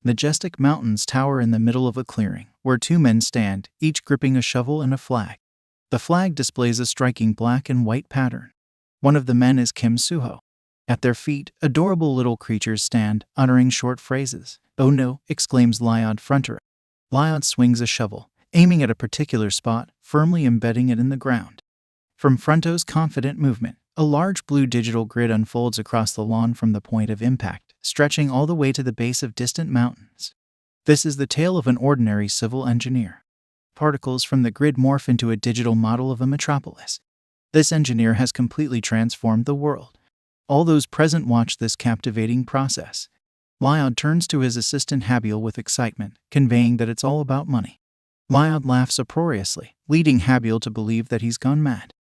Majestic mountains tower in the middle of a clearing, where two men stand, each gripping a shovel and a flag. The flag displays a striking black and white pattern. One of the men is Kim Suho. At their feet, adorable little creatures stand, uttering short phrases. "Oh no," exclaims Lyod Fronter. Lyod swings a shovel, aiming at a particular spot, firmly embedding it in the ground. From Fronto's confident movement, a large blue digital grid unfolds across the lawn from the point of impact, stretching all the way to the base of distant mountains. This is the tale of an ordinary civil engineer. Particles from the grid morph into a digital model of a metropolis. This engineer has completely transformed the world. All those present watch this captivating process. Lyod turns to his assistant Habiel with excitement, conveying that it's all about money. Lyod laughs uproariously, leading Habiel to believe that he's gone mad.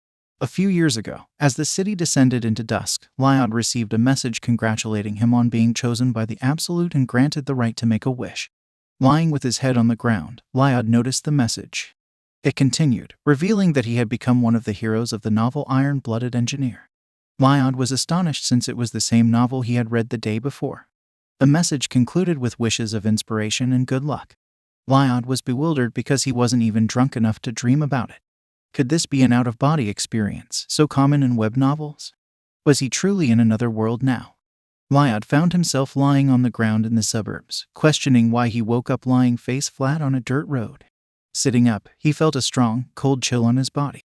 A few years ago, as the city descended into dusk, Lyod received a message congratulating him on being chosen by the Absolute and granted the right to make a wish. Lying with his head on the ground, Lyod noticed the message. It continued, revealing that he had become one of the heroes of the novel Iron-Blooded Engineer. Lyod was astonished since it was the same novel he had read the day before. The message concluded with wishes of inspiration and good luck. Lyod was bewildered because he wasn't even drunk enough to dream about it. Could this be an out-of-body experience, so common in web novels? Was he truly in another world now? Lyod found himself lying on the ground in the suburbs, questioning why he woke up lying face flat on a dirt road. Sitting up, he felt a strong, cold chill on his body.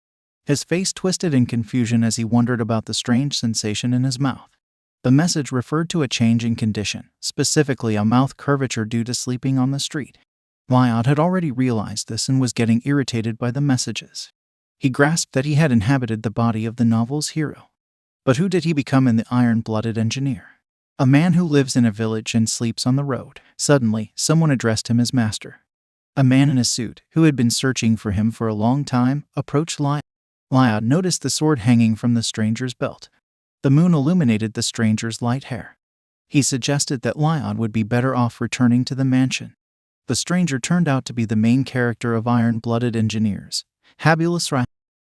His face twisted in confusion as he wondered about the strange sensation in his mouth. The message referred to a change in condition, specifically a mouth curvature due to sleeping on the street. Lyod had already realized this and was getting irritated by the messages. He grasped that he had inhabited the body of the novel's hero. But who did he become in the Iron-Blooded Engineer? A man who lives in a village and sleeps on the road. Suddenly, someone addressed him as master. A man in a suit, who had been searching for him for a long time, approached Lyod. Lyod noticed the sword hanging from the stranger's belt. The moon illuminated the stranger's light hair. He suggested that Lyod would be better off returning to the mansion. The stranger turned out to be the main character of Iron-Blooded Engineers, Habiel.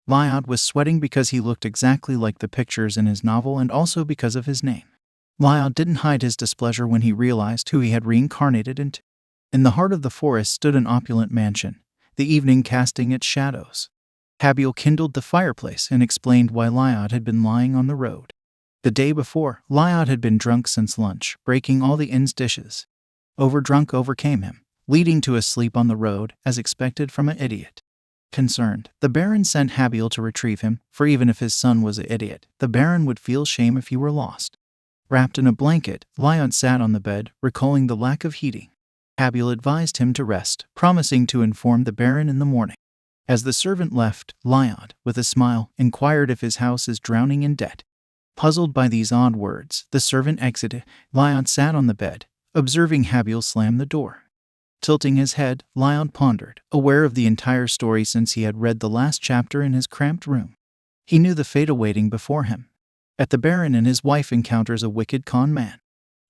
Lyod was sweating because he looked exactly like the pictures in his novel and also because of his name. Lyod didn't hide his displeasure when he realized who he had reincarnated into. In the heart of the forest stood an opulent mansion, the evening casting its shadows. Habiel kindled the fireplace and explained why Lyod had been lying on the road. The day before, Lyod had been drunk since lunch, breaking all the inn's dishes. Overdrunk overcame him, leading to a sleep on the road, as expected from an idiot. Concerned, the Baron sent Habiel to retrieve him, for even if his son was an idiot, the Baron would feel shame if he were lost. Wrapped in a blanket, Lyod sat on the bed, recalling the lack of heating. Habiel advised him to rest, promising to inform the Baron in the morning. As the servant left, Lyod, with a smile, inquired if his house is drowning in debt. Puzzled by these odd words, the servant exited. Lyod sat on the bed, observing Habiel slam the door. Tilting his head, Lyod pondered, aware of the entire story since he had read the last chapter in his cramped room. He knew the fate awaiting before him. The Baron and his wife encounters a wicked con man.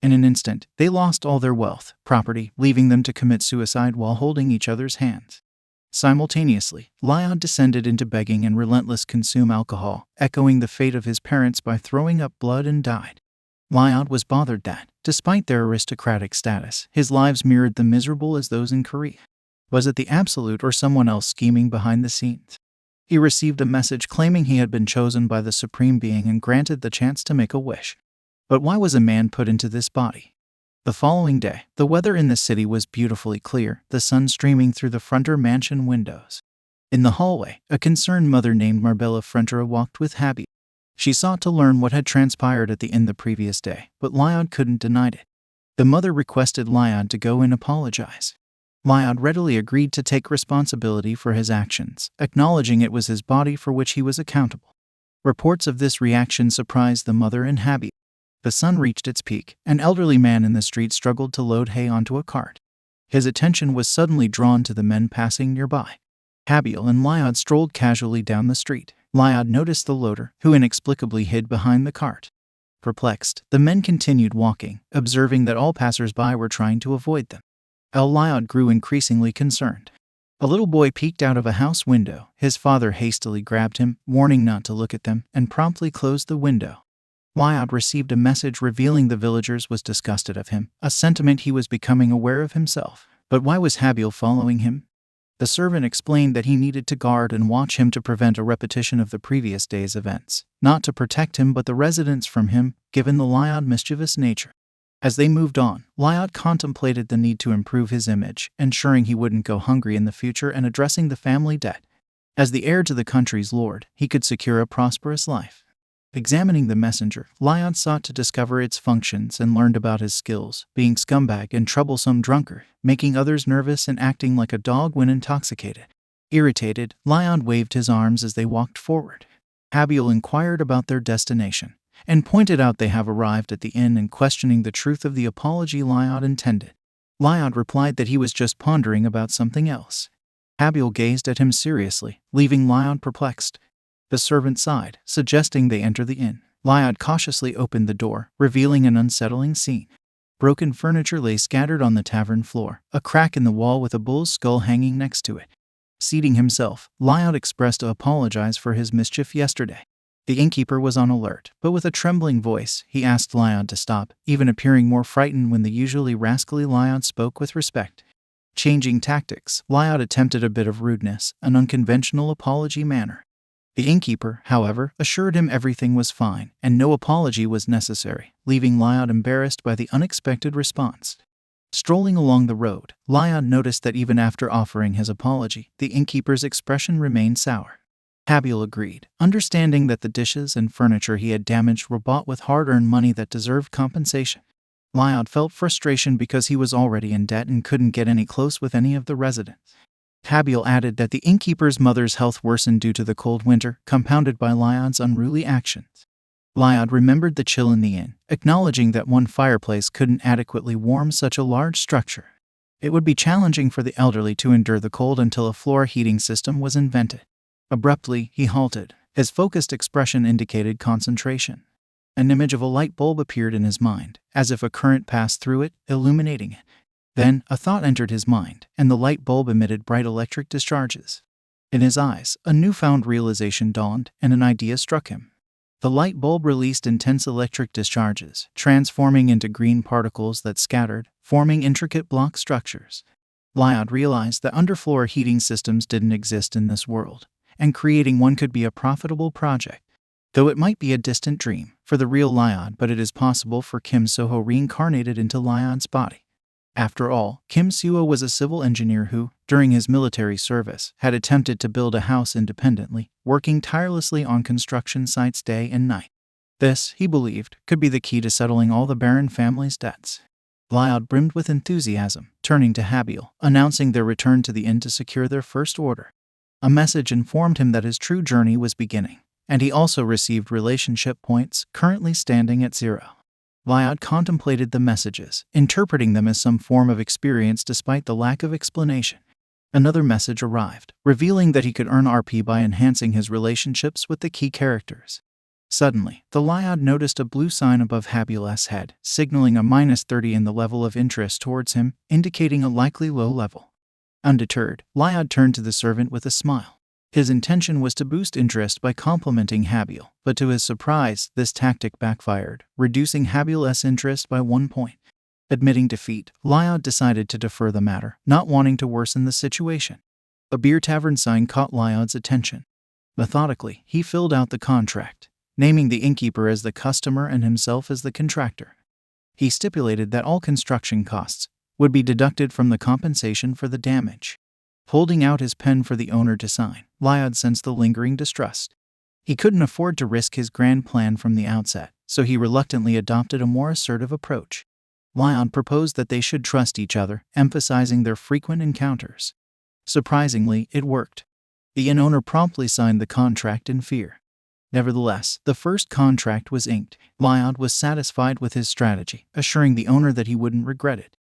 In an instant, they lost all their wealth, property, leaving them to commit suicide while holding each other's hands. Simultaneously, Lyod descended into begging and relentless consume alcohol, echoing the fate of his parents by throwing up blood and died. Lyod was bothered that, despite their aristocratic status, his lives mirrored the miserable as those in Korea. Was it the Absolute or someone else scheming behind the scenes? He received a message claiming he had been chosen by the Supreme Being and granted the chance to make a wish. But why was a man put into this body? The following day, the weather in the city was beautifully clear, the sun streaming through the Fronter mansion windows. In the hallway, a concerned mother named Marbella Fronter walked with Habiel. She sought to learn what had transpired at the inn the previous day, but Lyod couldn't deny it. The mother requested Lyod to go and apologize. Lyod readily agreed to take responsibility for his actions, acknowledging it was his body for which he was accountable. Reports of this reaction surprised the mother and Habiel. The sun reached its peak. An elderly man in the street struggled to load hay onto a cart. His attention was suddenly drawn to the men passing nearby. Habiel and Lyod strolled casually down the street. Lyod noticed the loader, who inexplicably hid behind the cart. Perplexed, the men continued walking, observing that all passers-by were trying to avoid them. Lyod grew increasingly concerned. A little boy peeked out of a house window. His father hastily grabbed him, warning not to look at them, and promptly closed the window. Lyod received a message revealing the villagers was disgusted of him, a sentiment he was becoming aware of himself. But why was Habil following him? The servant explained that he needed to guard and watch him to prevent a repetition of the previous day's events, not to protect him but the residents from him, given the Lyod mischievous nature. As they moved on, Lyod contemplated the need to improve his image, ensuring he wouldn't go hungry in the future and addressing the family debt. As the heir to the country's lord, he could secure a prosperous life. Examining the messenger, Lyod sought to discover its functions and learned about his skills, being scumbag and troublesome drunkard, making others nervous and acting like a dog when intoxicated. Irritated, Lyod waved his arms as they walked forward. Habil inquired about their destination, and pointed out they have arrived at the inn and questioning the truth of the apology Lyod intended. Lyod replied that he was just pondering about something else. Habil gazed at him seriously, leaving Lyod perplexed. The servant sighed, suggesting they enter the inn. Lyod cautiously opened the door, revealing an unsettling scene. Broken furniture lay scattered on the tavern floor, a crack in the wall with a bull's skull hanging next to it. Seating himself, Lyod expressed to apologize for his mischief yesterday. The innkeeper was on alert, but with a trembling voice, he asked Lyod to stop, even appearing more frightened when the usually rascally Lyod spoke with respect. Changing tactics, Lyod attempted a bit of rudeness, an unconventional apology manner. The innkeeper, however, assured him everything was fine, and no apology was necessary, leaving Lyod embarrassed by the unexpected response. Strolling along the road, Lyod noticed that even after offering his apology, the innkeeper's expression remained sour. Habil agreed, understanding that the dishes and furniture he had damaged were bought with hard-earned money that deserved compensation. Lyod felt frustration because he was already in debt and couldn't get any close with any of the residents. Habil added that the innkeeper's mother's health worsened due to the cold winter, compounded by Lyod's unruly actions. Lyod remembered the chill in the inn, acknowledging that one fireplace couldn't adequately warm such a large structure. It would be challenging for the elderly to endure the cold until a floor heating system was invented. Abruptly, he halted. His focused expression indicated concentration. An image of a light bulb appeared in his mind, as if a current passed through it, illuminating it. Then, a thought entered his mind, and the light bulb emitted bright electric discharges. In his eyes, a newfound realization dawned, and an idea struck him. The light bulb released intense electric discharges, transforming into green particles that scattered, forming intricate block structures. Lyod realized that underfloor heating systems didn't exist in this world, and creating one could be a profitable project. Though it might be a distant dream for the real Lyod, but it is possible for Kim Soho reincarnated into Lyod's body. After all, Kim Suho was a civil engineer who, during his military service, had attempted to build a house independently, working tirelessly on construction sites day and night. This, he believed, could be the key to settling all the Baron family's debts. Lyod brimmed with enthusiasm, turning to Habil, announcing their return to the inn to secure their first order. A message informed him that his true journey was beginning, and he also received relationship points, currently standing at 0. Lyod contemplated the messages, interpreting them as some form of experience despite the lack of explanation. Another message arrived, revealing that he could earn RP by enhancing his relationships with the key characters. Suddenly, the Lyod noticed a blue sign above Habil's head, signaling a -30 in the level of interest towards him, indicating a likely low level. Undeterred, Lyod turned to the servant with a smile. His intention was to boost interest by complimenting Habil, but to his surprise, this tactic backfired, reducing Habil's interest by 1 point. Admitting defeat, Lyod decided to defer the matter, not wanting to worsen the situation. A beer tavern sign caught Lyod's attention. Methodically, he filled out the contract, naming the innkeeper as the customer and himself as the contractor. He stipulated that all construction costs would be deducted from the compensation for the damage. Holding out his pen for the owner to sign, Lyod sensed the lingering distrust. He couldn't afford to risk his grand plan from the outset, so he reluctantly adopted a more assertive approach. Lyod proposed that they should trust each other, emphasizing their frequent encounters. Surprisingly, it worked. The inn owner promptly signed the contract in fear. Nevertheless, the first contract was inked. Lyod was satisfied with his strategy, assuring the owner that he wouldn't regret it.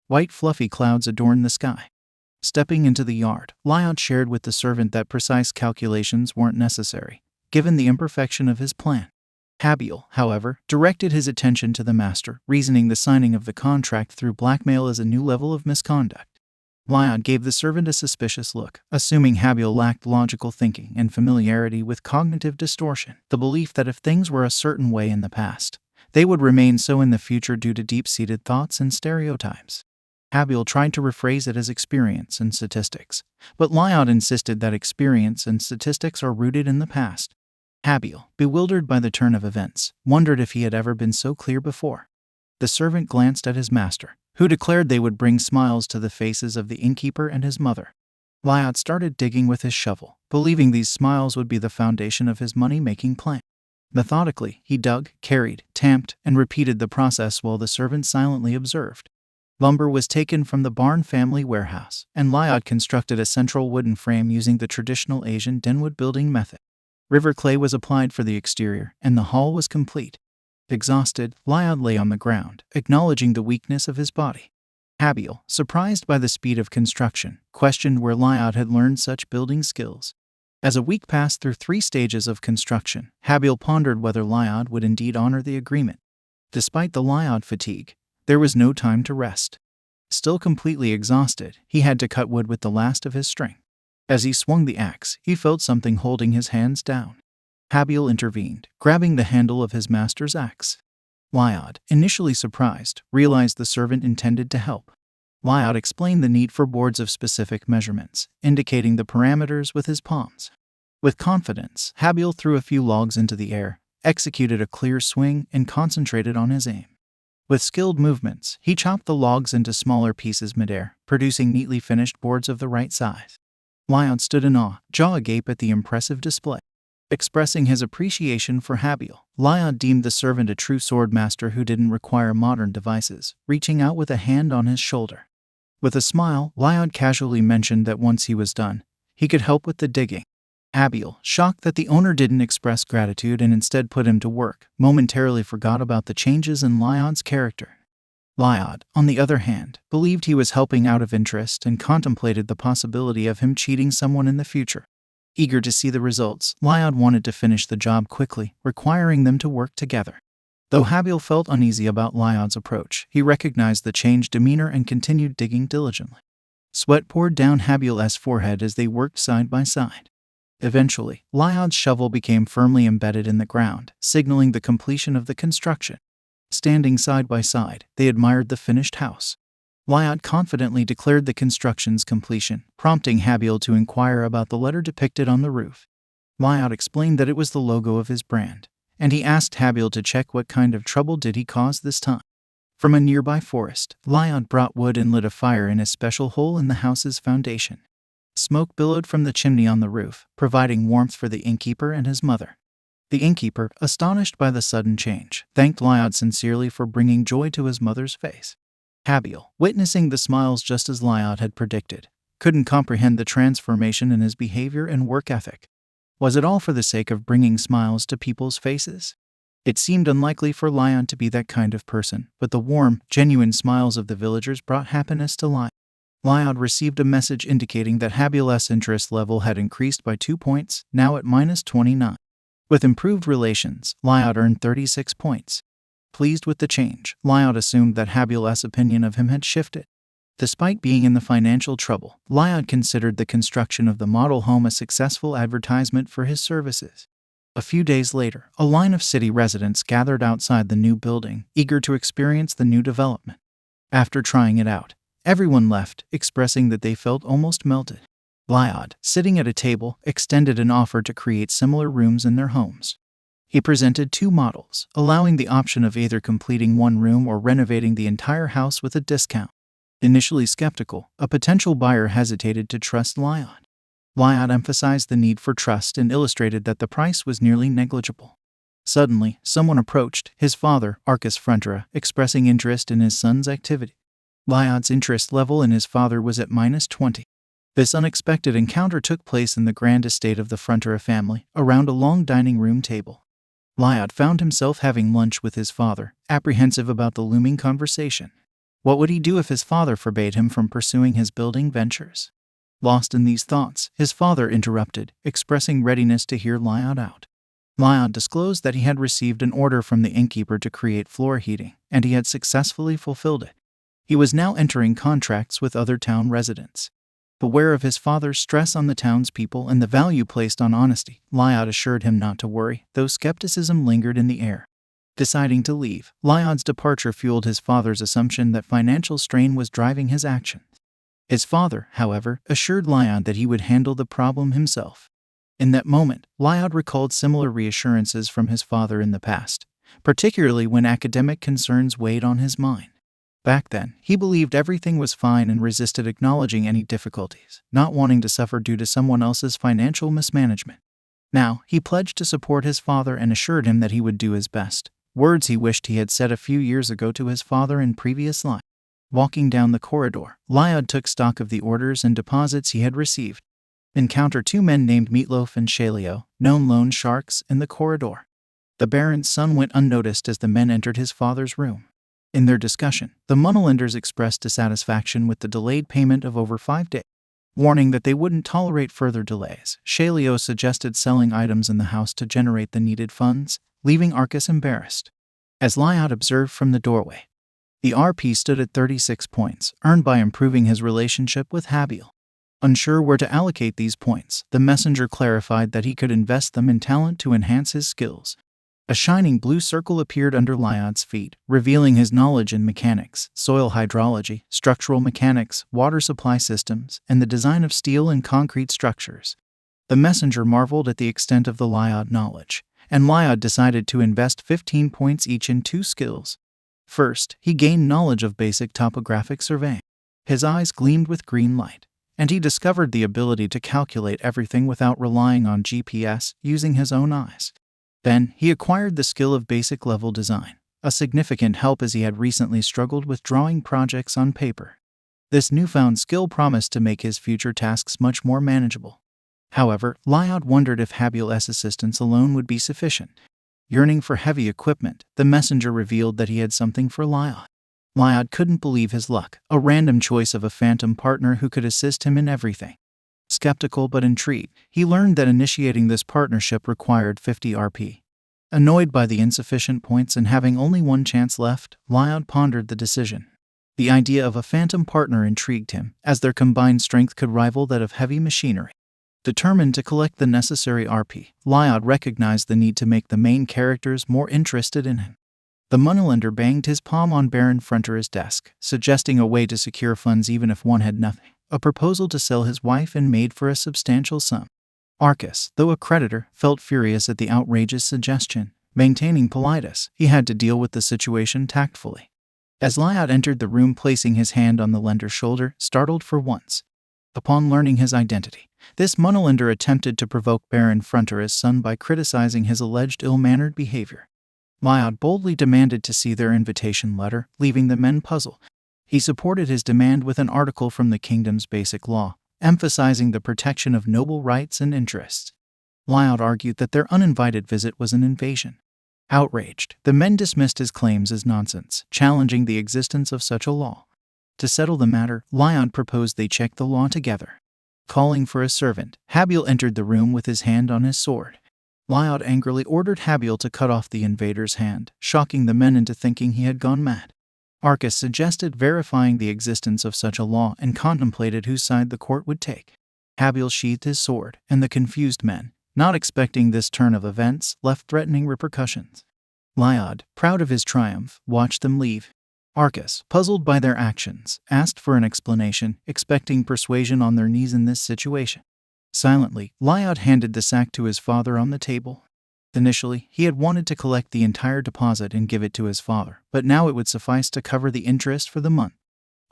White fluffy clouds adorned the sky. Stepping into the yard, Lyod shared with the servant that precise calculations weren't necessary, given the imperfection of his plan. Habil, however, directed his attention to the master, reasoning the signing of the contract through blackmail as a new level of misconduct. Lyod gave the servant a suspicious look, assuming Habil lacked logical thinking and familiarity with cognitive distortion, the belief that if things were a certain way in the past, they would remain so in the future due to deep-seated thoughts and stereotypes. Habil tried to rephrase it as experience and statistics, but Lyod insisted that experience and statistics are rooted in the past. Habil, bewildered by the turn of events, wondered if he had ever been so clear before. The servant glanced at his master, who declared they would bring smiles to the faces of the innkeeper and his mother. Lyod started digging with his shovel, believing these smiles would be the foundation of his money-making plan. Methodically, he dug, carried, tamped, and repeated the process while the servant silently observed. Lumber was taken from the Barn family warehouse, and Lyod constructed a central wooden frame using the traditional Asian denwood building method. River clay was applied for the exterior, and the hall was complete. Exhausted, Lyod lay on the ground, acknowledging the weakness of his body. Habil, surprised by the speed of construction, questioned where Lyod had learned such building skills. As a week passed through 3 stages of construction, Habil pondered whether Lyod would indeed honor the agreement. Despite the Lyod fatigue, there was no time to rest. Still completely exhausted, he had to cut wood with the last of his strength. As he swung the axe, he felt something holding his hands down. Habil intervened, grabbing the handle of his master's axe. Lyod, initially surprised, realized the servant intended to help. Lyod explained the need for boards of specific measurements, indicating the parameters with his palms. With confidence, Habil threw a few logs into the air, executed a clear swing, and concentrated on his aim. With skilled movements, he chopped the logs into smaller pieces midair, producing neatly finished boards of the right size. Lyod stood in awe, jaw agape at the impressive display. Expressing his appreciation for Habil, Lyod deemed the servant a true sword master who didn't require modern devices, reaching out with a hand on his shoulder. With a smile, Lyod casually mentioned that once he was done, he could help with the digging. Habil, shocked that the owner didn't express gratitude and instead put him to work, momentarily forgot about the changes in Lyod's character. Lyod, on the other hand, believed he was helping out of interest and contemplated the possibility of him cheating someone in the future. Eager to see the results, Lyod wanted to finish the job quickly, requiring them to work together. Though Habil felt uneasy about Lyod's approach, he recognized the changed demeanor and continued digging diligently. Sweat poured down Habil's forehead as they worked side by side. Eventually, Lyod's shovel became firmly embedded in the ground, signaling the completion of the construction. Standing side by side, they admired the finished house. Lyod confidently declared the construction's completion, prompting Habil to inquire about the letter depicted on the roof. Lyod explained that it was the logo of his brand, and he asked Habil to check what kind of trouble did he cause this time. From a nearby forest, Lyod brought wood and lit a fire in a special hole in the house's foundation. Smoke billowed from the chimney on the roof, providing warmth for the innkeeper and his mother. The innkeeper, astonished by the sudden change, thanked Lyod sincerely for bringing joy to his mother's face. Habil, witnessing the smiles just as Lyod had predicted, couldn't comprehend the transformation in his behavior and work ethic. Was it all for the sake of bringing smiles to people's faces? It seemed unlikely for Lyod to be that kind of person, but the warm, genuine smiles of the villagers brought happiness to Lyod. Lyod received a message indicating that Habil's interest level had increased by 2 points, now at -29. With improved relations, Lyod earned 36 points. Pleased with the change, Lyod assumed that Habil's opinion of him had shifted. Despite being in the financial trouble, Lyod considered the construction of the model home a successful advertisement for his services. A few days later, a line of city residents gathered outside the new building, eager to experience the new development. After trying it out, everyone left, expressing that they felt almost melted. Lyod, sitting at a table, extended an offer to create similar rooms in their homes. He presented 2 models, allowing the option of either completing one room or renovating the entire house with a discount. Initially skeptical, a potential buyer hesitated to trust Lyod. Lyod emphasized the need for trust and illustrated that the price was nearly negligible. Suddenly, someone approached, his father, Arcus Frontera, expressing interest in his son's activity. Lyod's interest level in his father was at -20. This unexpected encounter took place in the grand estate of the Frontera family, around a long dining room table. Lyod found himself having lunch with his father, apprehensive about the looming conversation. What would he do if his father forbade him from pursuing his building ventures? Lost in these thoughts, his father interrupted, expressing readiness to hear Lyod out. Lyod disclosed that he had received an order from the innkeeper to create floor heating, and he had successfully fulfilled it. He was now entering contracts with other town residents. Aware of his father's stress on the townspeople and the value placed on honesty, Lyod assured him not to worry, though skepticism lingered in the air. Deciding to leave, Lyod's departure fueled his father's assumption that financial strain was driving his actions. His father, however, assured Lyod that he would handle the problem himself. In that moment, Lyod recalled similar reassurances from his father in the past, particularly when academic concerns weighed on his mind. Back then, he believed everything was fine and resisted acknowledging any difficulties, not wanting to suffer due to someone else's financial mismanagement. Now, he pledged to support his father and assured him that he would do his best, words he wished he had said a few years ago to his father in previous life. Walking down the corridor, Lyod took stock of the orders and deposits he had received. Encountered two men named Meatloaf and Shalio, known loan sharks, in the corridor. The Baron's son went unnoticed as the men entered his father's room. In their discussion, the Moneylenders expressed dissatisfaction with the delayed payment of over 5 days. Warning that they wouldn't tolerate further delays, Shalio suggested selling items in the house to generate the needed funds, leaving Arcus embarrassed. As Lyod observed from the doorway, the RP stood at 36 points, earned by improving his relationship with Habil. Unsure where to allocate these points, the messenger clarified that he could invest them in talent to enhance his skills. A shining blue circle appeared under Lyod's feet, revealing his knowledge in mechanics, soil hydrology, structural mechanics, water supply systems, and the design of steel and concrete structures. The messenger marveled at the extent of the Lyod knowledge, and Lyod decided to invest 15 points each in 2 skills. First, he gained knowledge of basic topographic surveying. His eyes gleamed with green light, and he discovered the ability to calculate everything without relying on GPS, using his own eyes. Then, he acquired the skill of basic level design, a significant help as he had recently struggled with drawing projects on paper. This newfound skill promised to make his future tasks much more manageable. However, Lyod wondered if Habil's assistance alone would be sufficient. Yearning for heavy equipment, the messenger revealed that he had something for Lyod. Lyod couldn't believe his luck, a random choice of a phantom partner who could assist him in everything. Skeptical but intrigued, he learned that initiating this partnership required 50 RP. Annoyed by the insufficient points and having only one chance left, Lyod pondered the decision. The idea of a phantom partner intrigued him, as their combined strength could rival that of heavy machinery. Determined to collect the necessary RP, Lyod recognized the need to make the main characters more interested in him. The moneylender banged his palm on Baron Fronter's desk, suggesting a way to secure funds even if one had nothing, a proposal to sell his wife and maid for a substantial sum. Arcus, though a creditor, felt furious at the outrageous suggestion. Maintaining politeness, he had to deal with the situation tactfully. As Lyod entered the room, placing his hand on the lender's shoulder, startled for once. Upon learning his identity, this moneylender attempted to provoke Baron Fronter's son by criticizing his alleged ill-mannered behavior. Lyod boldly demanded to see their invitation letter, leaving the men puzzled. He supported his demand with an article from the kingdom's basic law, emphasizing the protection of noble rights and interests. Lyod argued that their uninvited visit was an invasion. Outraged, the men dismissed his claims as nonsense, challenging the existence of such a law. To settle the matter, Lyod proposed they check the law together. Calling for a servant, Habil entered the room with his hand on his sword. Lyod angrily ordered Habil to cut off the invader's hand, shocking the men into thinking he had gone mad. Arcus suggested verifying the existence of such a law and contemplated whose side the court would take. Habil sheathed his sword, and the confused men, not expecting this turn of events, left threatening repercussions. Lyod, proud of his triumph, watched them leave. Arcus, puzzled by their actions, asked for an explanation, expecting persuasion on their knees in this situation. Silently, Lyod handed the sack to his father on the table. Initially, he had wanted to collect the entire deposit and give it to his father, but now it would suffice to cover the interest for the month.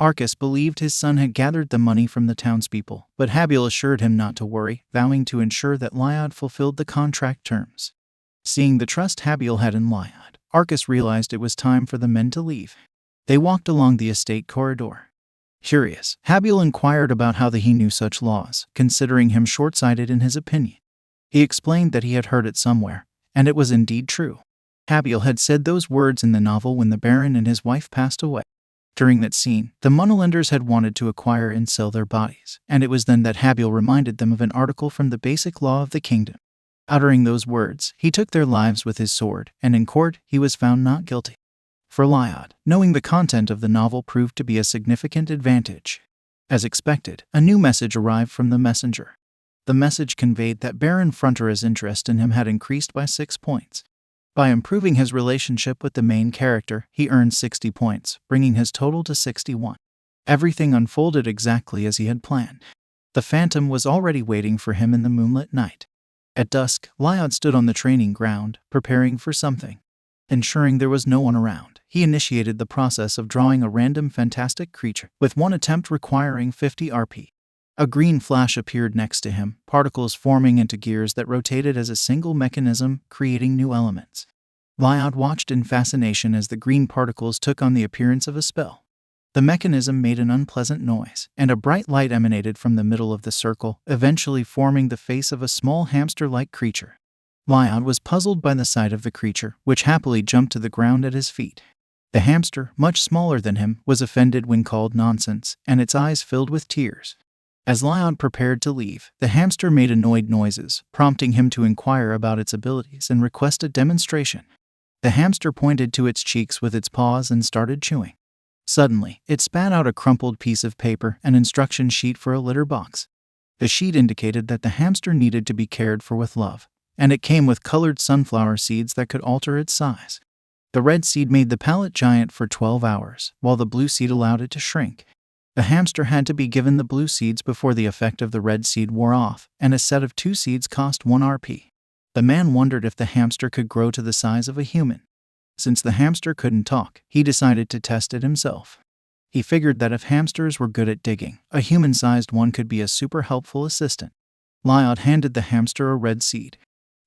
Arcus believed his son had gathered the money from the townspeople, but Habil assured him not to worry, vowing to ensure that Lyod fulfilled the contract terms. Seeing the trust Habil had in Lyod, Arcus realized it was time for the men to leave. They walked along the estate corridor. Curious, Habil inquired about how he knew such laws, considering him short-sighted in his opinion. He explained that he had heard it somewhere, and it was indeed true. Habil had said those words in the novel when the Baron and his wife passed away. During that scene, the moneylenders had wanted to acquire and sell their bodies, and it was then that Habil reminded them of an article from the basic law of the kingdom. Uttering those words, he took their lives with his sword, and in court, he was found not guilty. For Lyod, knowing the content of the novel proved to be a significant advantage. As expected, a new message arrived from the messenger. The message conveyed that Baron Frontera's interest in him had increased by 6 points. By improving his relationship with the main character, he earned 60 points, bringing his total to 61. Everything unfolded exactly as he had planned. The Phantom was already waiting for him in the moonlit night. At dusk, Lyod stood on the training ground, preparing for something. Ensuring there was no one around, he initiated the process of drawing a random fantastic creature, with one attempt requiring 50 RP. A green flash appeared next to him, particles forming into gears that rotated as a single mechanism, creating new elements. Lyod watched in fascination as the green particles took on the appearance of a spell. The mechanism made an unpleasant noise, and a bright light emanated from the middle of the circle, eventually forming the face of a small hamster-like creature. Lyod was puzzled by the sight of the creature, which happily jumped to the ground at his feet. The hamster, much smaller than him, was offended when called nonsense, and its eyes filled with tears. As Lyod prepared to leave, the hamster made annoyed noises, prompting him to inquire about its abilities and request a demonstration. The hamster pointed to its cheeks with its paws and started chewing. Suddenly, it spat out a crumpled piece of paper, an instruction sheet for a litter box. The sheet indicated that the hamster needed to be cared for with love, and it came with colored sunflower seeds that could alter its size. The red seed made the palate giant for 12 hours, while the blue seed allowed it to shrink. The hamster had to be given the blue seeds before the effect of the red seed wore off, and a set of 2 seeds cost 1 RP. The man wondered if the hamster could grow to the size of a human. Since the hamster couldn't talk, he decided to test it himself. He figured that if hamsters were good at digging, a human-sized one could be a super helpful assistant. Lyod handed the hamster a red seed.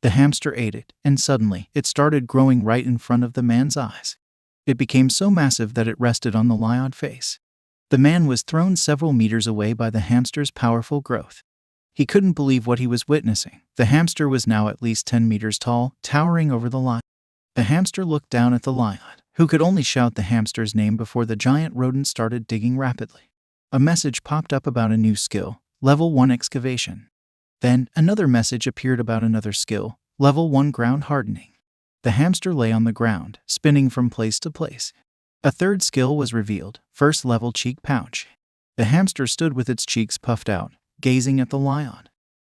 The hamster ate it, and suddenly, it started growing right in front of the man's eyes. It became so massive that it rested on the Lyod face. The man was thrown several meters away by the hamster's powerful growth. He couldn't believe what he was witnessing. The hamster was now at least 10 meters tall, towering over the Lyod. The hamster looked down at the Lyod, who could only shout the hamster's name before the giant rodent started digging rapidly. A message popped up about a new skill, Level 1 Excavation. Then, another message appeared about another skill, Level 1 Ground Hardening. The hamster lay on the ground, spinning from place to place. A third skill was revealed, First Level Cheek Pouch. The hamster stood with its cheeks puffed out, gazing at the Lyod.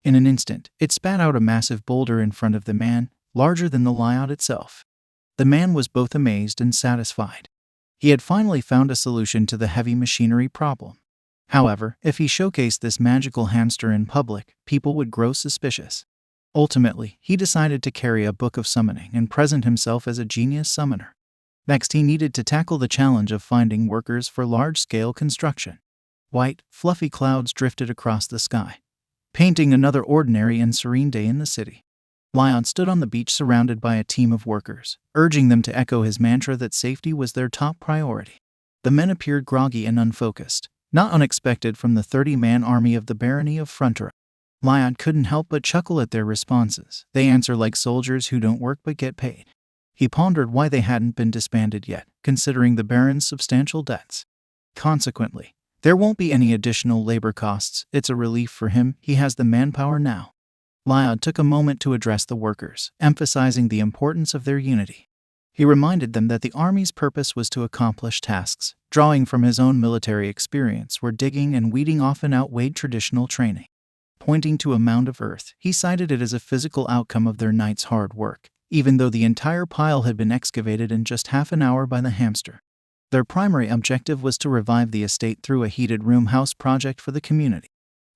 In an instant, it spat out a massive boulder in front of the man, larger than the Lyod itself. The man was both amazed and satisfied. He had finally found a solution to the heavy machinery problem. However, if he showcased this magical hamster in public, people would grow suspicious. Ultimately, he decided to carry a book of summoning and present himself as a genius summoner. Next, he needed to tackle the challenge of finding workers for large-scale construction. White, fluffy clouds drifted across the sky, painting another ordinary and serene day in the city. Lyod stood on the beach surrounded by a team of workers, urging them to echo his mantra that safety was their top priority. The men appeared groggy and unfocused, not unexpected from the 30-man army of the barony of Frontera. Lyod couldn't help but chuckle at their responses. They answer like soldiers who don't work but get paid. He pondered why they hadn't been disbanded yet, considering the Baron's substantial debts. Consequently, there won't be any additional labor costs. It's a relief for him. He has the manpower now. Lyod took a moment to address the workers, emphasizing the importance of their unity. He reminded them that the army's purpose was to accomplish tasks, drawing from his own military experience where digging and weeding often outweighed traditional training. Pointing to a mound of earth, he cited it as a physical outcome of their night's hard work, even though the entire pile had been excavated in just half an hour by the hamster. Their primary objective was to revive the estate through a heated room house project for the community.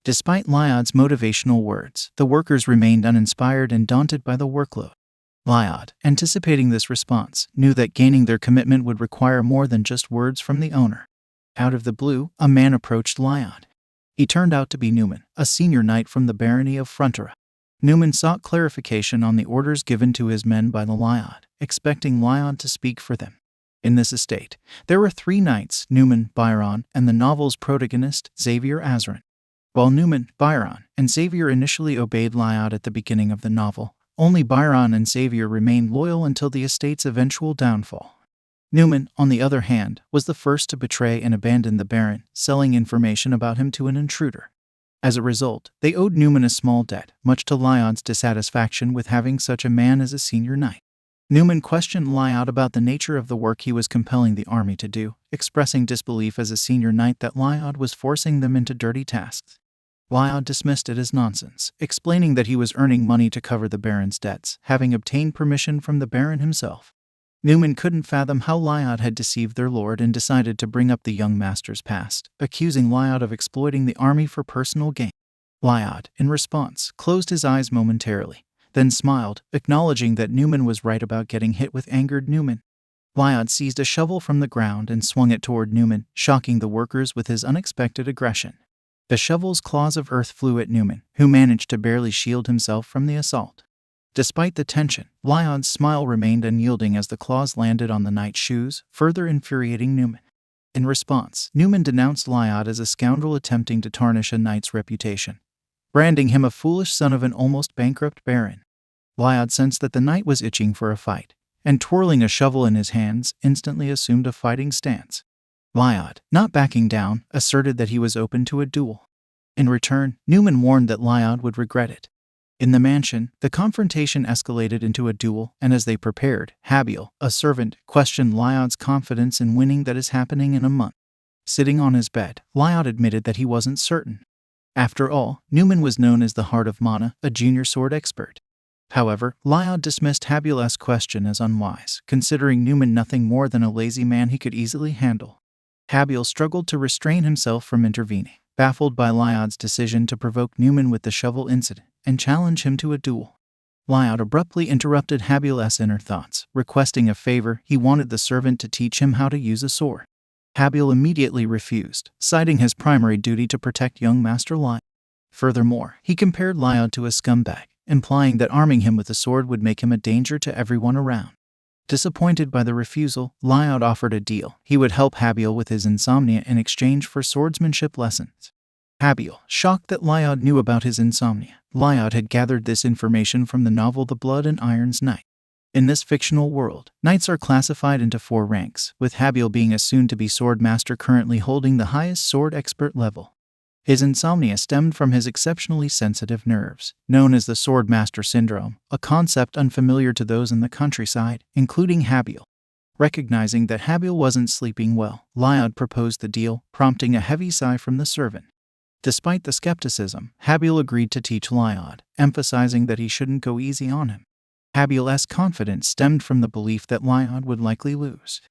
Despite Lyod's motivational words, the workers remained uninspired and daunted by the workload. Lyod, anticipating this response, knew that gaining their commitment would require more than just words from the owner. Out of the blue, a man approached Lyod. He turned out to be Newman, a senior knight from the barony of Frontera. Newman sought clarification on the orders given to his men by the Lyod, expecting Lyod to speak for them. In this estate, there were 3 knights, Newman, Byron, and the novel's protagonist, Xavier Azran. While Newman, Byron, and Xavier initially obeyed Lyod at the beginning of the novel, only Byron and Xavier remained loyal until the estate's eventual downfall. Newman, on the other hand, was the first to betray and abandon the Baron, selling information about him to an intruder. As a result, they owed Newman a small debt, much to Lyod's dissatisfaction with having such a man as a senior knight. Newman questioned Lyot about the nature of the work he was compelling the army to do, expressing disbelief as a senior knight that Lyot was forcing them into dirty tasks. Lyot dismissed it as nonsense, explaining that he was earning money to cover the Baron's debts, having obtained permission from the Baron himself. Newman couldn't fathom how Lyot had deceived their lord and decided to bring up the young master's past, accusing Lyot of exploiting the army for personal gain. Lyot, in response, closed his eyes momentarily, then smiled, acknowledging that Newman was right about getting hit with angered Newman. Lyot seized a shovel from the ground and swung it toward Newman, shocking the workers with his unexpected aggression. The shovel's claws of earth flew at Newman, who managed to barely shield himself from the assault. Despite the tension, Lyot's smile remained unyielding as the claws landed on the knight's shoes, further infuriating Newman. In response, Newman denounced Lyot as a scoundrel attempting to tarnish a knight's reputation, branding him a foolish son of an almost bankrupt baron. Lyot sensed that the knight was itching for a fight, and twirling a shovel in his hands, instantly assumed a fighting stance. Lyot, not backing down, asserted that he was open to a duel. In return, Newman warned that Lyot would regret it. In the mansion, the confrontation escalated into a duel, and as they prepared, Habiel, a servant, questioned Lyot's confidence in winning that is happening in a month. Sitting on his bed, Lyot admitted that he wasn't certain. After all, Newman was known as the Heart of Mana, a junior sword expert. However, Lyot dismissed Habiel's question as unwise, considering Newman nothing more than a lazy man he could easily handle. Habiel struggled to restrain himself from intervening, baffled by Lyot's decision to provoke Newman with the shovel incident and challenge him to a duel. Lyot abruptly interrupted Habiel's inner thoughts, requesting a favor. He wanted the servant to teach him how to use a sword. Habiel immediately refused, citing his primary duty to protect young Master Lyot. Furthermore, he compared Lyot to a scumbag, implying that arming him with a sword would make him a danger to everyone around. Disappointed by the refusal, Lyot offered a deal. He would help Habiel with his insomnia in exchange for swordsmanship lessons. Habiel, shocked that Lyot knew about his insomnia. Lyot had gathered this information from the novel The Blood and Iron's Knight. In this fictional world, knights are classified into 4 ranks, with Habiel being a soon-to-be sword master currently holding the highest sword expert level. His insomnia stemmed from his exceptionally sensitive nerves, known as the Sword Master Syndrome, a concept unfamiliar to those in the countryside, including Habiel. Recognizing that Habiel wasn't sleeping well, Lyot proposed the deal, prompting a heavy sigh from the servant. Despite the skepticism, Habiel agreed to teach Lyot, emphasizing that he shouldn't go easy on him. Habiel's confidence stemmed from the belief that Lyot would likely lose.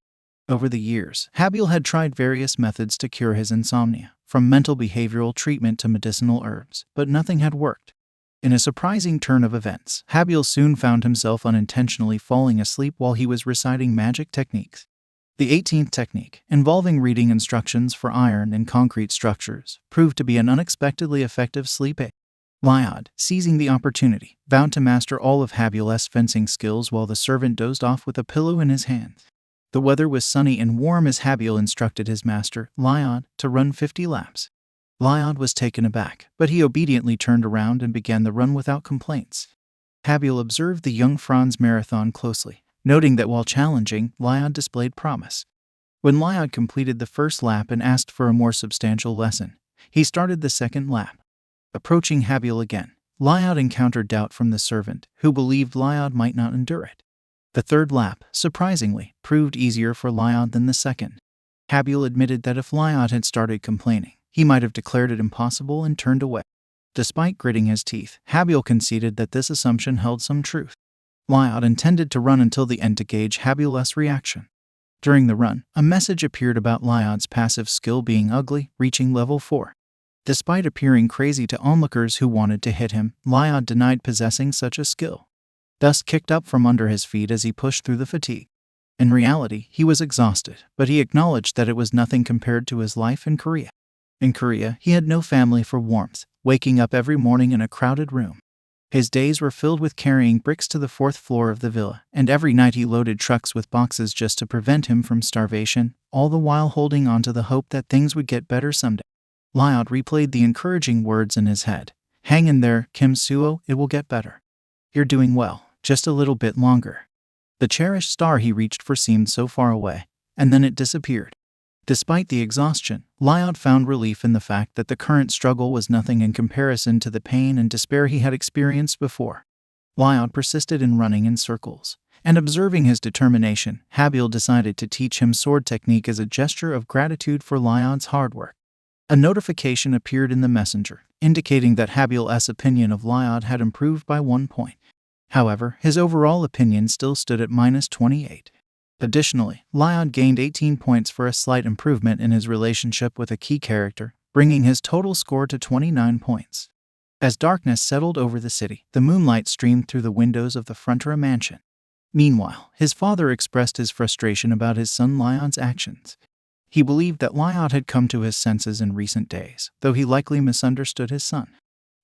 Over the years, Habiel had tried various methods to cure his insomnia, from mental behavioral treatment to medicinal herbs, but nothing had worked. In a surprising turn of events, Habiel soon found himself unintentionally falling asleep while he was reciting magic techniques. The 18th technique, involving reading instructions for iron and concrete structures, proved to be an unexpectedly effective sleep aid. Lyot, seizing the opportunity, vowed to master all of Habiel's fencing skills while the servant dozed off with a pillow in his hands. The weather was sunny and warm as Habiel instructed his master, Lyot, to run 50 laps. Lyot was taken aback, but he obediently turned around and began the run without complaints. Habiel observed the young Franz marathon closely, noting that while challenging, Lyot displayed promise. When Lyot completed the first lap and asked for a more substantial lesson, he started the second lap. Approaching Habiel again, Lyot encountered doubt from the servant, who believed Lyot might not endure it. The third lap, surprisingly, proved easier for Lyot than the second. Habiel admitted that if Lyot had started complaining, he might have declared it impossible and turned away. Despite gritting his teeth, Habiel conceded that this assumption held some truth. Lyot intended to run until the end to gauge Habiel's reaction. During the run, a message appeared about Lyot's passive skill being ugly, reaching level 4. Despite appearing crazy to onlookers who wanted to hit him, Lyot denied possessing such a skill. Dust kicked up from under his feet as he pushed through the fatigue. In reality, he was exhausted, but he acknowledged that it was nothing compared to his life in Korea. In Korea, he had no family for warmth, waking up every morning in a crowded room. His days were filled with carrying bricks to the 4th floor of the villa, and every night he loaded trucks with boxes just to prevent him from starvation, all the while holding on to the hope that things would get better someday. Lyot replayed the encouraging words in his head. "Hang in there, Kim Suo, it will get better. You're doing well. Just a little bit longer." The cherished star he reached for seemed so far away, and then it disappeared. Despite the exhaustion, Lyot found relief in the fact that the current struggle was nothing in comparison to the pain and despair he had experienced before. Lyot persisted in running in circles, And observing his determination, Habil decided to teach him sword technique as a gesture of gratitude for Lyod's hard work. A notification appeared in the messenger, indicating that Habil's opinion of Lyod had improved by 1 point. However, his overall opinion still stood at -28. Additionally, Lyod gained 18 points for a slight improvement in his relationship with a key character, bringing his total score to 29 points. As darkness settled over the city, the moonlight streamed through the windows of the Frontera mansion. Meanwhile, his father expressed his frustration about his son Lyod's actions. He believed that Lyod had come to his senses in recent days, though he likely misunderstood his son.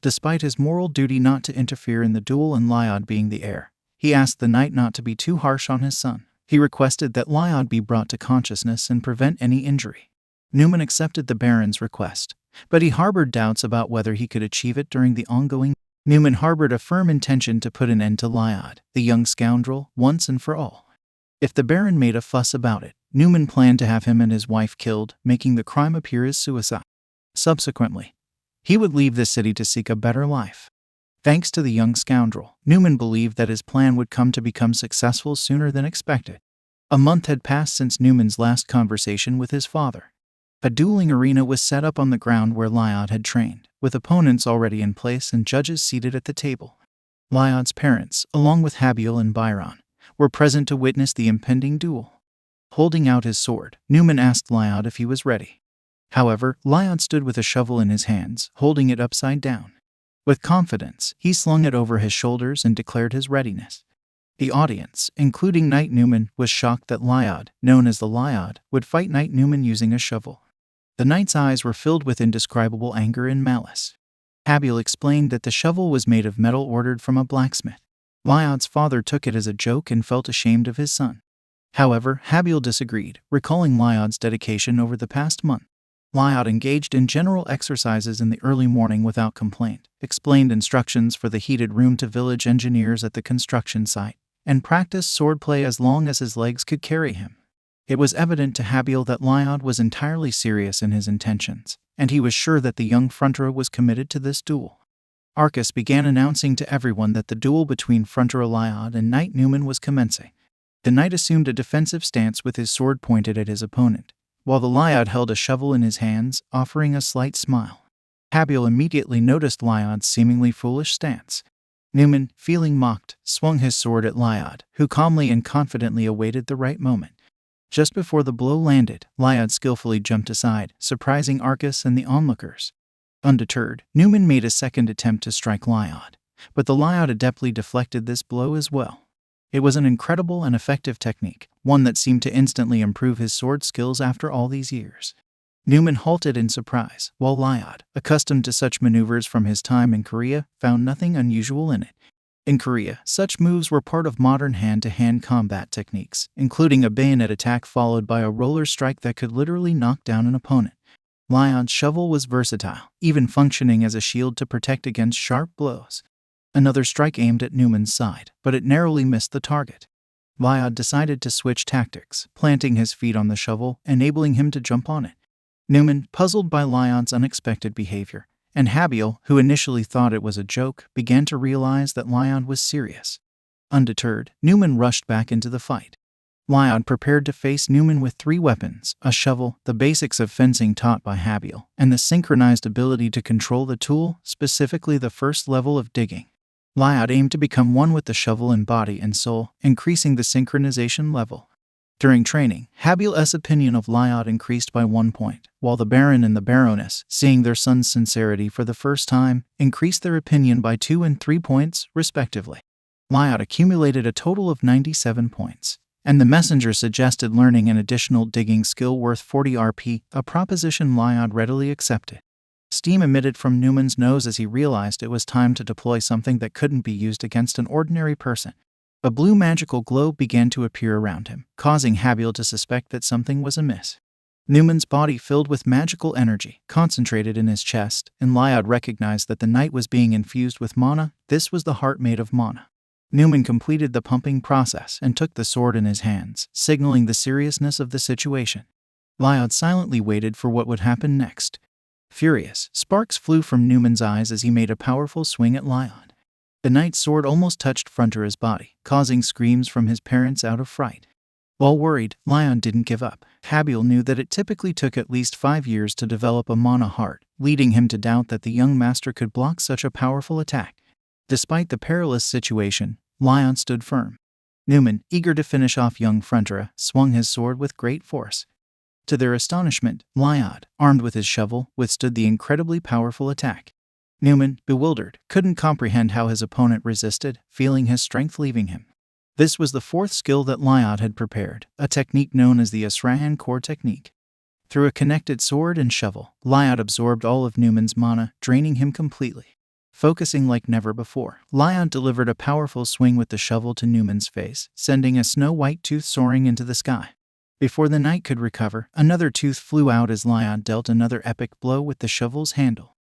Despite his moral duty not to interfere in the duel and Lyod being the heir, he asked the knight not to be too harsh on his son. He requested that Lyod be brought to consciousness and prevent any injury. Newman accepted the Baron's request, but he harbored doubts about whether he could achieve it during the ongoing. Newman harbored a firm intention to put an end to Lyod, the young scoundrel, once and for all. If the Baron made a fuss about it, Newman planned to have him and his wife killed, making the crime appear as suicide. Subsequently, he would leave the city to seek a better life. Thanks to the young scoundrel, Newman believed that his plan would come to become successful sooner than expected. A month had passed since Newman's last conversation with his father. A dueling arena was set up on the ground where Lyod had trained, with opponents already in place and judges seated at the table. Lyod's parents, along with Habil and Byron, were present to witness the impending duel. Holding out his sword, Newman asked Lyod if he was ready. However, Lyod stood with a shovel in his hands, holding it upside down. With confidence, he slung it over his shoulders and declared his readiness. The audience, including Knight Newman, was shocked that Lyod, known as the Lyod, would fight Knight Newman using a shovel. The knight's eyes were filled with indescribable anger and malice. Habil explained that the shovel was made of metal ordered from a blacksmith. Lyod's father took it as a joke and felt ashamed of his son. However, Habil disagreed, recalling Lyod's dedication over the past month. Lyod engaged in general exercises in the early morning without complaint, explained instructions for the heated room to village engineers at the construction site, and practiced swordplay as long as his legs could carry him. It was evident to Habil that Lyod was entirely serious in his intentions, and he was sure that the young Frontera was committed to this duel. Arcus began announcing to everyone that the duel between Frontera Lyod and Knight Newman was commencing. The knight assumed a defensive stance with his sword pointed at his opponent, while the Lyod held a shovel in his hands, offering a slight smile. Habil immediately noticed Lyod's seemingly foolish stance. Newman, feeling mocked, swung his sword at Lyod, who calmly and confidently awaited the right moment. Just before the blow landed, Lyod skillfully jumped aside, surprising Arcus and the onlookers. Undeterred, Newman made a second attempt to strike Lyod, but the Lyod adeptly deflected this blow as well. It was an incredible and effective technique, one that seemed to instantly improve his sword skills after all these years. Newman halted in surprise, while Lyod, accustomed to such maneuvers from his time in Korea, found nothing unusual in it. In Korea, such moves were part of modern hand-to-hand combat techniques, including a bayonet attack followed by a roller strike that could literally knock down an opponent. Lyod's shovel was versatile, even functioning as a shield to protect against sharp blows. Another strike aimed at Newman's side, but it narrowly missed the target. Lyod decided to switch tactics, planting his feet on the shovel, enabling him to jump on it. Newman, puzzled by Lyod's unexpected behavior, and Habil, who initially thought it was a joke, began to realize that Lyod was serious. Undeterred, Newman rushed back into the fight. Lyod prepared to face Newman with 3 weapons, a shovel, the basics of fencing taught by Habil, and the synchronized ability to control the tool, specifically the first level of digging. Lyod aimed to become one with the shovel in body and soul, increasing the synchronization level. During training, Habil's opinion of Lyod increased by 1 point, while the Baron and the Baroness, seeing their son's sincerity for the first time, increased their opinion by 2 and 3 points, respectively. Lyod accumulated a total of 97 points, and the messenger suggested learning an additional digging skill worth 40 RP, a proposition Lyod readily accepted. Steam emitted from Newman's nose as he realized it was time to deploy something that couldn't be used against an ordinary person. A blue magical globe began to appear around him, causing Habil to suspect that something was amiss. Newman's body filled with magical energy, concentrated in his chest, and Lyod recognized that the knight was being infused with mana. This was the heart made of mana. Newman completed the pumping process and took the sword in his hands, signaling the seriousness of the situation. Lyod silently waited for what would happen next. Furious, sparks flew from Newman's eyes as he made a powerful swing at Lyod. The knight's sword almost touched Frontera's body, causing screams from his parents out of fright. While worried, Lion didn't give up. Habil knew that it typically took at least 5 years to develop a mana heart, leading him to doubt that the young master could block such a powerful attack. Despite the perilous situation, Lion stood firm. Newman, eager to finish off young Frontera, swung his sword with great force. To their astonishment, Lion, armed with his shovel, withstood the incredibly powerful attack. Newman, bewildered, couldn't comprehend how his opponent resisted, feeling his strength leaving him. This was the fourth skill that Lion had prepared, a technique known as the Asrahan core technique. Through a connected sword and shovel, Lion absorbed all of Newman's mana, draining him completely. Focusing like never before, Lion delivered a powerful swing with the shovel to Newman's face, sending a snow-white tooth soaring into the sky. Before the knight could recover, another tooth flew out as Lion dealt another epic blow with the shovel's handle.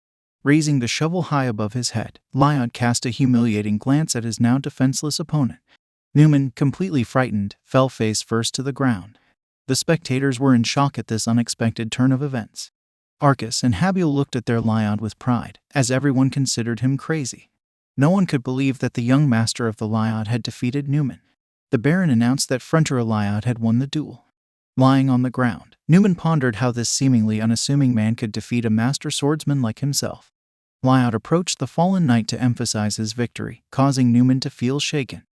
Raising the shovel high above his head, Lion cast a humiliating glance at his now defenseless opponent. Newman, completely frightened, fell face first to the ground. The spectators were in shock at this unexpected turn of events. Arcus and Habil looked at their Lion with pride, as everyone considered him crazy. No one could believe that the young master of the Lion had defeated Newman. The Baron announced that Frontera Lion had won the duel. Lying on the ground, Newman pondered how this seemingly unassuming man could defeat a master swordsman like himself. Lion approached the fallen knight to emphasize his victory, causing Newman to feel shaken.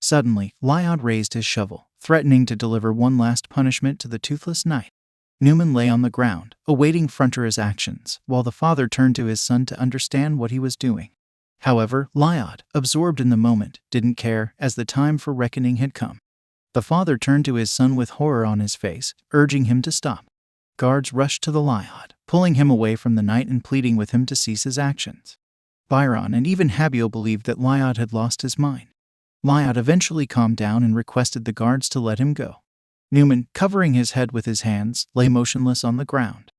Suddenly, Lion raised his shovel, threatening to deliver one last punishment to the toothless knight. Newman lay on the ground, awaiting Frontera's actions, while the father turned to his son to understand what he was doing. However, Lion, absorbed in the moment, didn't care, as the time for reckoning had come. The father turned to his son with horror on his face, urging him to stop. Guards rushed to the Lion, pulling him away from the knight and pleading with him to cease his actions. Byron and even Habil believed that Lion had lost his mind. Lion eventually calmed down and requested the guards to let him go. Newman, covering his head with his hands, lay motionless on the ground.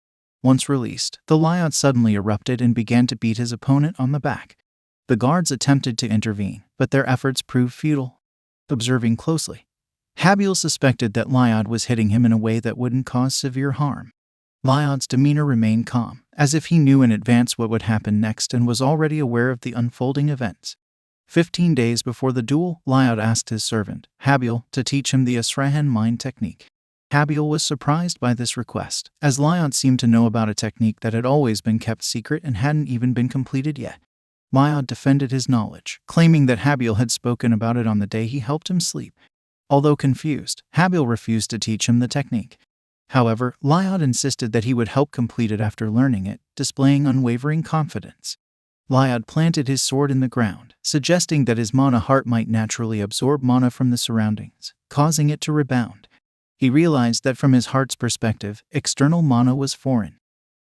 Once released, the Lion suddenly erupted and began to beat his opponent on the back. The guards attempted to intervene, but their efforts proved futile. Observing closely, Habil suspected that Lion was hitting him in a way that wouldn't cause severe harm. Lion's demeanor remained calm, as if he knew in advance what would happen next and was already aware of the unfolding events. 15 days before the duel, Lion asked his servant, Habil, to teach him the Asrahan mind technique. Habil was surprised by this request, as Lion seemed to know about a technique that had always been kept secret and hadn't even been completed yet. Lion defended his knowledge, claiming that Habil had spoken about it on the day he helped him sleep. Although confused, Habil refused to teach him the technique. However, Lion insisted that he would help complete it after learning it, displaying unwavering confidence. Lion planted his sword in the ground, suggesting that his mana heart might naturally absorb mana from the surroundings, causing it to rebound. He realized that from his heart's perspective, external mana was foreign.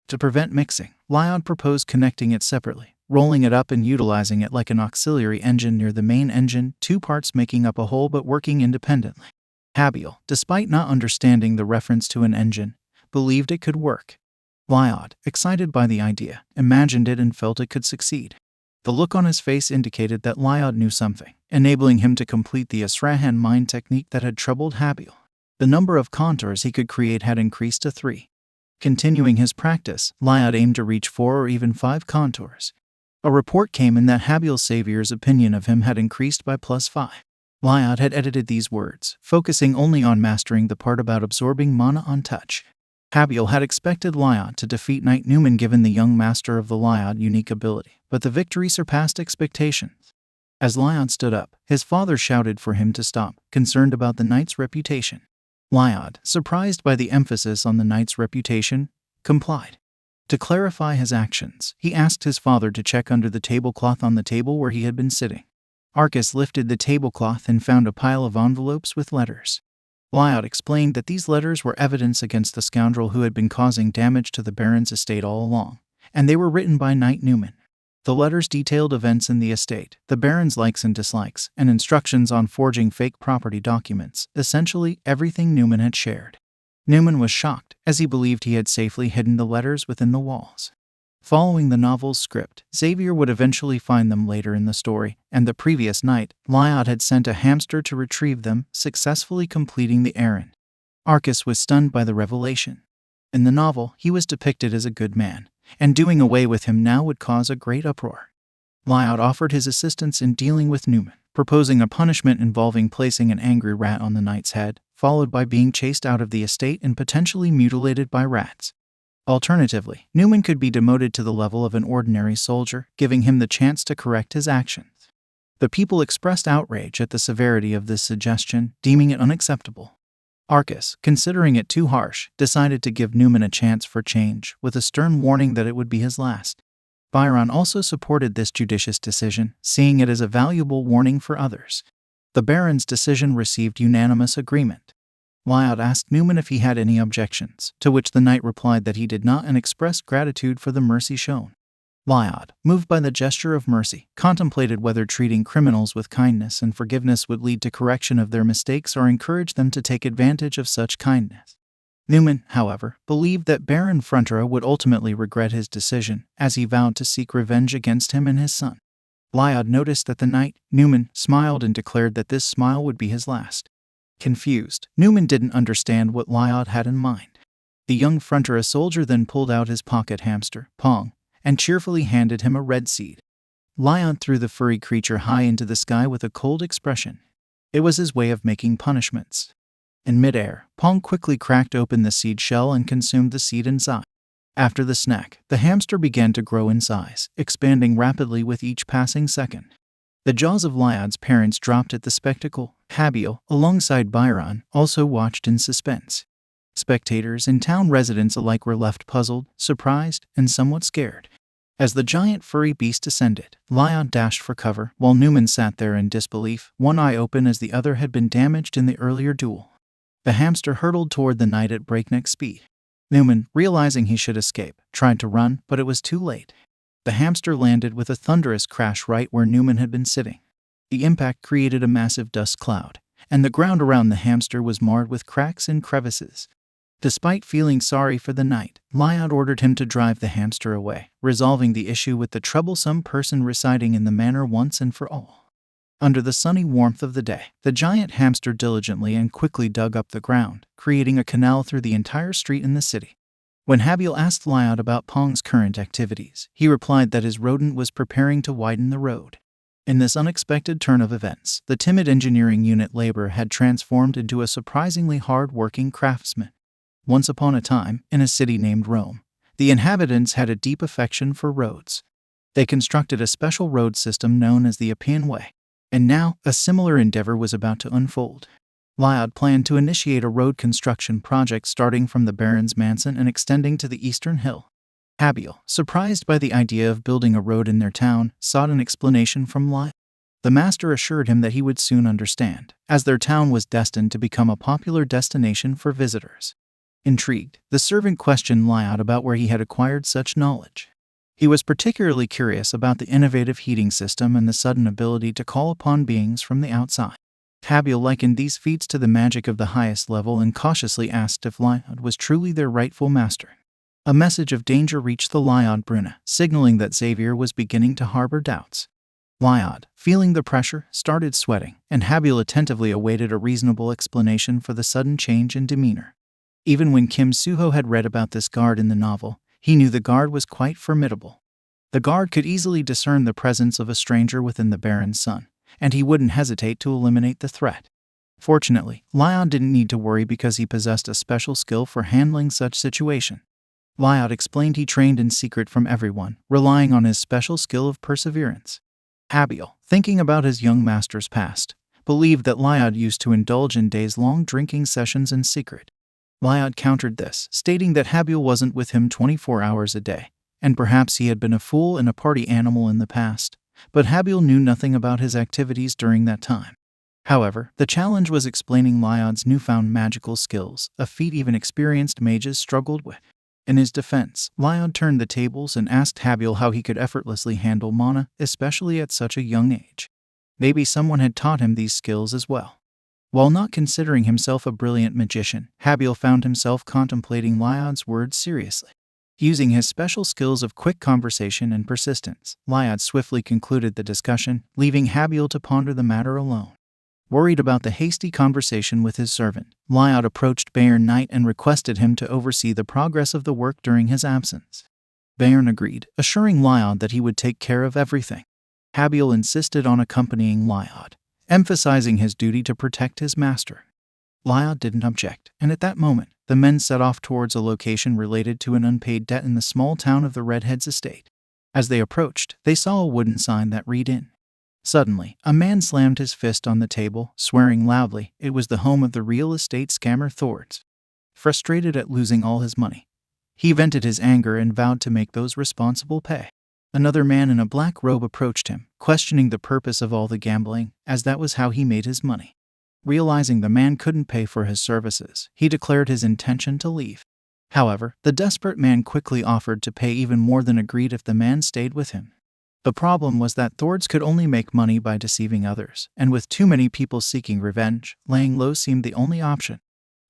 To prevent mixing, Lion proposed connecting it separately, rolling it up and utilizing it like an auxiliary engine near the main engine, two parts making up a whole but working independently. Habil, despite not understanding the reference to an engine, believed it could work. Lion, excited by the idea, imagined it and felt it could succeed. The look on his face indicated that Lion knew something, enabling him to complete the Asrahan mind technique that had troubled Habil. The number of contours he could create had increased to 3. Continuing his practice, Lion aimed to reach 4 or even 5 contours. A report came in that Habil's savior's opinion of him had increased by +5. Lion had edited these words, focusing only on mastering the part about absorbing mana on touch. Habil had expected Lion to defeat Knight Newman given the young master of the Lion unique ability, but the victory surpassed expectations. As Lion stood up, his father shouted for him to stop, concerned about the knight's reputation. Lion, surprised by the emphasis on the knight's reputation, complied. To clarify his actions, he asked his father to check under the tablecloth on the table where he had been sitting. Arcus lifted the tablecloth and found a pile of envelopes with letters. Lion explained that these letters were evidence against the scoundrel who had been causing damage to the Baron's estate all along, and they were written by Knight Newman. The letters detailed events in the estate, the Baron's likes and dislikes, and instructions on forging fake property documents, essentially everything Newman had shared. Newman was shocked, as he believed he had safely hidden the letters within the walls. Following the novel's script, Xavier would eventually find them later in the story, and the previous night, Lion had sent a hamster to retrieve them, successfully completing the errand. Arcus was stunned by the revelation. In the novel, he was depicted as a good man, and doing away with him now would cause a great uproar. Lyot offered his assistance in dealing with Newman, proposing a punishment involving placing an angry rat on the knight's head, followed by being chased out of the estate and potentially mutilated by rats. Alternatively, Newman could be demoted to the level of an ordinary soldier, giving him the chance to correct his actions. The people expressed outrage at the severity of this suggestion, deeming it unacceptable. Arcus, considering it too harsh, decided to give Newman a chance for change, with a stern warning that it would be his last. Byron also supported this judicious decision, seeing it as a valuable warning for others. The Baron's decision received unanimous agreement. Lyot asked Newman if he had any objections, to which the knight replied that he did not and expressed gratitude for the mercy shown. Lyot, moved by the gesture of mercy, contemplated whether treating criminals with kindness and forgiveness would lead to correction of their mistakes or encourage them to take advantage of such kindness. Newman, however, believed that Baron Frontura would ultimately regret his decision, as he vowed to seek revenge against him and his son. Lyot noticed that the knight, Newman, smiled and declared that this smile would be his last. Confused, Newman didn't understand what Lyot had in mind. The young Frontura soldier then pulled out his pocket hamster, Pong, and cheerfully handed him a red seed. Lyot threw the furry creature high into the sky with a cold expression. It was his way of making punishments. In midair, Pong quickly cracked open the seed shell and consumed the seed inside. After the snack, the hamster began to grow in size, expanding rapidly with each passing second. The jaws of Lyot's parents dropped at the spectacle. Habiel, alongside Byron, also watched in suspense. Spectators and town residents alike were left puzzled, surprised, and somewhat scared. As the giant furry beast descended, Lyot dashed for cover, while Newman sat there in disbelief, one eye open as the other had been damaged in the earlier duel. The hamster hurtled toward the knight at breakneck speed. Newman, realizing he should escape, tried to run, but it was too late. The hamster landed with a thunderous crash right where Newman had been sitting. The impact created a massive dust cloud, and the ground around the hamster was marred with cracks and crevices. Despite feeling sorry for the knight, Lyot ordered him to drive the hamster away, resolving the issue with the troublesome person residing in the manor once and for all. Under the sunny warmth of the day, the giant hamster diligently and quickly dug up the ground, creating a canal through the entire street in the city. When Habiel asked Lyot about Pong's current activities, he replied that his rodent was preparing to widen the road. In this unexpected turn of events, the timid engineering unit labor had transformed into a surprisingly hard-working craftsman. Once upon a time, in a city named Rome, the inhabitants had a deep affection for roads. They constructed a special road system known as the Appian Way, and now a similar endeavor was about to unfold. Lyot planned to initiate a road construction project starting from the Baron's mansion and extending to the eastern hill. Habiel, surprised by the idea of building a road in their town, sought an explanation from Lyot. The master assured him that he would soon understand, as their town was destined to become a popular destination for visitors. Intrigued, the servant questioned Lyot about where he had acquired such knowledge. He was particularly curious about the innovative heating system and the sudden ability to call upon beings from the outside. Habiel likened these feats to the magic of the highest level and cautiously asked if Lyot was truly their rightful master. A message of danger reached the Lyot Bruna, signaling that Xavier was beginning to harbor doubts. Lyot, feeling the pressure, started sweating, and Habiel attentively awaited a reasonable explanation for the sudden change in demeanor. Even when Kim Suho had read about this guard in the novel, he knew the guard was quite formidable. The guard could easily discern the presence of a stranger within the Baron's son, and he wouldn't hesitate to eliminate the threat. Fortunately, Lyot didn't need to worry because he possessed a special skill for handling such situations. Lyot explained he trained in secret from everyone, relying on his special skill of perseverance. Habiel, thinking about his young master's past, believed that Lyot used to indulge in days-long drinking sessions in secret. Lyot countered this, stating that Habiel wasn't with him 24 hours a day, and perhaps he had been a fool and a party animal in the past, but Habiel knew nothing about his activities during that time. However, the challenge was explaining Lyot's newfound magical skills, a feat even experienced mages struggled with. In his defense, Lyot turned the tables and asked Habiel how he could effortlessly handle mana, especially at such a young age. Maybe someone had taught him these skills as well. While not considering himself a brilliant magician, Habiel found himself contemplating Lyot's words seriously. Using his special skills of quick conversation and persistence, Lyot swiftly concluded the discussion, leaving Habiel to ponder the matter alone. Worried about the hasty conversation with his servant, Lyot approached Bayern Knight and requested him to oversee the progress of the work during his absence. Bayern agreed, assuring Lyot that he would take care of everything. Habil insisted on accompanying Lyod, emphasizing his duty to protect his master. Lyod didn't object, and at that moment, the men set off towards a location related to an unpaid debt in the small town of the Redheads' estate. As they approached, they saw a wooden sign that read in. Suddenly, a man slammed his fist on the table, swearing loudly. It was the home of the real estate scammer Thords. Frustrated at losing all his money, he vented his anger and vowed to make those responsible pay. Another man in a black robe approached him, questioning the purpose of all the gambling, as that was how he made his money. Realizing the man couldn't pay for his services, he declared his intention to leave. However, the desperate man quickly offered to pay even more than agreed if the man stayed with him. The problem was that Thords could only make money by deceiving others, and with too many people seeking revenge, laying low seemed the only option.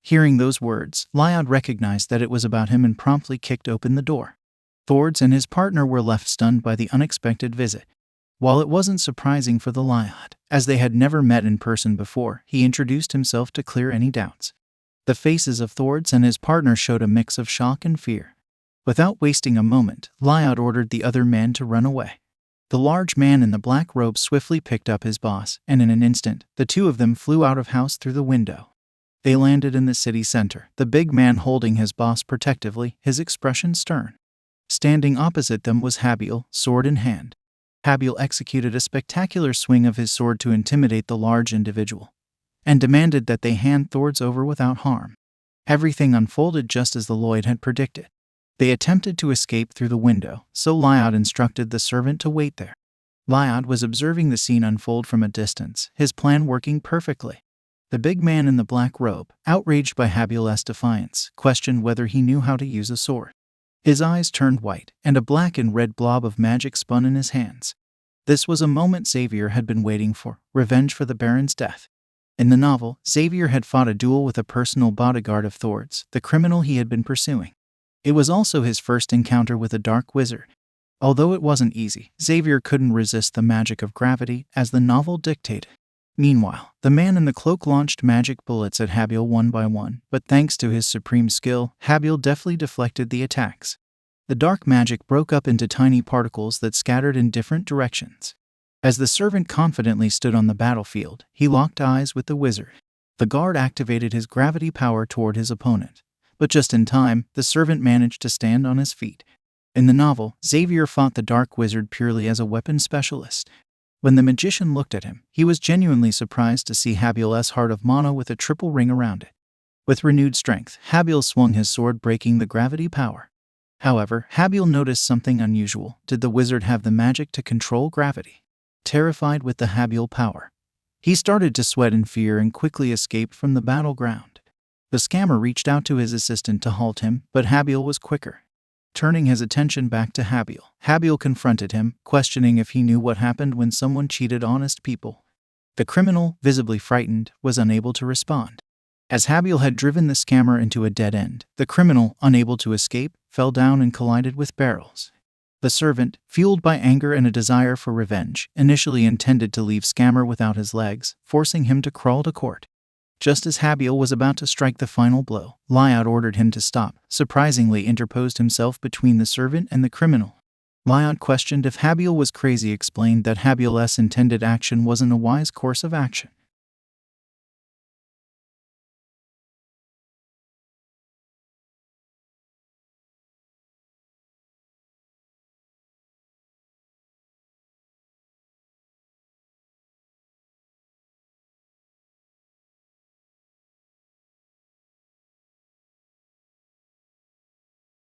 Hearing those words, Lyod recognized that it was about him and promptly kicked open the door. Thords and his partner were left stunned by the unexpected visit. While it wasn't surprising for the Lyod, as they had never met in person before, he introduced himself to clear any doubts. The faces of Thords and his partner showed a mix of shock and fear. Without wasting a moment, Lyod ordered the other man to run away. The large man in the black robe swiftly picked up his boss, and in an instant, the two of them flew out of house through the window. They landed in the city center, the big man holding his boss protectively, his expression stern. Standing opposite them was Habil, sword in hand. Habil executed a spectacular swing of his sword to intimidate the large individual, and demanded that they hand Thords over without harm. Everything unfolded just as the Lloyd had predicted. They attempted to escape through the window, so Lyod instructed the servant to wait there. Lyod was observing the scene unfold from a distance, his plan working perfectly. The big man in the black robe, outraged by Habil's defiance, questioned whether he knew how to use a sword. His eyes turned white, and a black and red blob of magic spun in his hands. This was a moment Xavier had been waiting for, revenge for the Baron's death. In the novel, Xavier had fought a duel with a personal bodyguard of Thords, the criminal he had been pursuing. It was also his first encounter with a dark wizard. Although it wasn't easy, Xavier couldn't resist the magic of gravity, as the novel dictated. Meanwhile, the man in the cloak launched magic bullets at Habil one by one, but thanks to his supreme skill, Habil deftly deflected the attacks. The dark magic broke up into tiny particles that scattered in different directions. As the servant confidently stood on the battlefield, he locked eyes with the wizard. The guard activated his gravity power toward his opponent, but just in time, the servant managed to stand on his feet. In the novel, Xavier fought the dark wizard purely as a weapon specialist. When the magician looked at him, he was genuinely surprised to see Habil's heart of mana with a triple ring around it. With renewed strength, Habil swung his sword, breaking the gravity power. However, Habil noticed something unusual. Did the wizard have the magic to control gravity? Terrified with the Habil power, he started to sweat in fear and quickly escaped from the battleground. The scammer reached out to his assistant to halt him, but Habil was quicker. Turning his attention back to Habil, Habil confronted him, questioning if he knew what happened when someone cheated honest people. The criminal, visibly frightened, was unable to respond. As Habil had driven the scammer into a dead end, the criminal, unable to escape, fell down and collided with barrels. The servant, fueled by anger and a desire for revenge, initially intended to leave scammer without his legs, forcing him to crawl to court. Just as Habil was about to strike the final blow, Lyod ordered him to stop, surprisingly interposed himself between the servant and the criminal. Lyod questioned if Habil was crazy, explained that Habil's intended action wasn't a wise course of action.